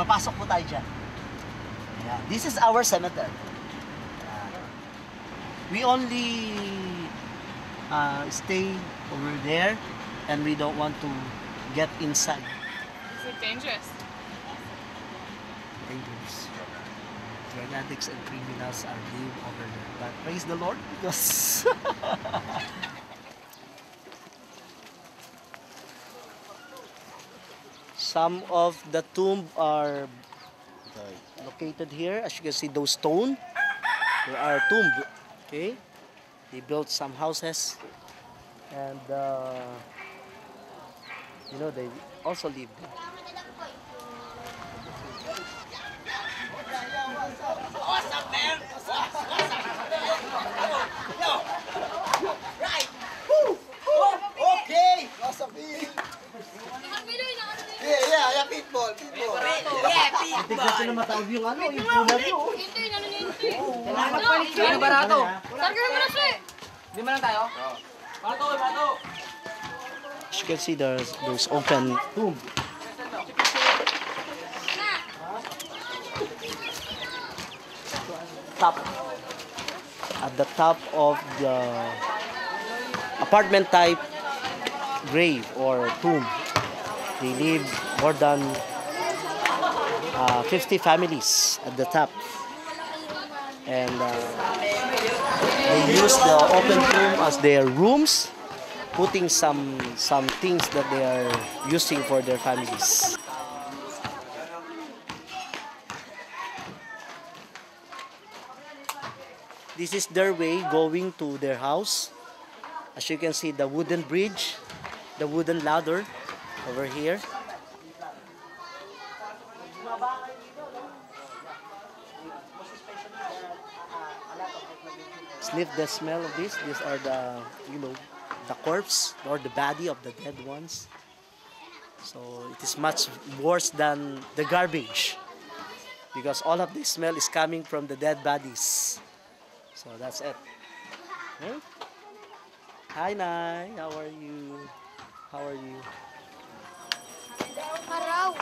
papasok po tayo dyan. Yeah. This is our cemetery. We only stay over there and we don't want to get inside. Is it dangerous? Dangerous. Drug addicts and criminals are live over there. But praise the Lord because some of the tomb are located here. As you can see, those stone, they are tomb. Okay, they built some houses, and you know they also live there. Okay! Yeah, pitbull. Yeah, Tignan ko na matawag yung ano, yung pula nyo. Ano barato? Di ba lang tayo? As you can see, there's open tomb. At the top of the apartment type grave or tomb, they live more than 50 families at the top, and they use the open tomb as their rooms, putting some things that they are using for their families. This is their way going to their house. As you can see, the wooden bridge, the wooden ladder over here. Sniff the smell of this. These are the, the corpse or the body of the dead ones. So it is much worse than the garbage because all of this smell is coming from the dead bodies. So that's it. Okay? Hi, Nay. How are you? How are you? Araw.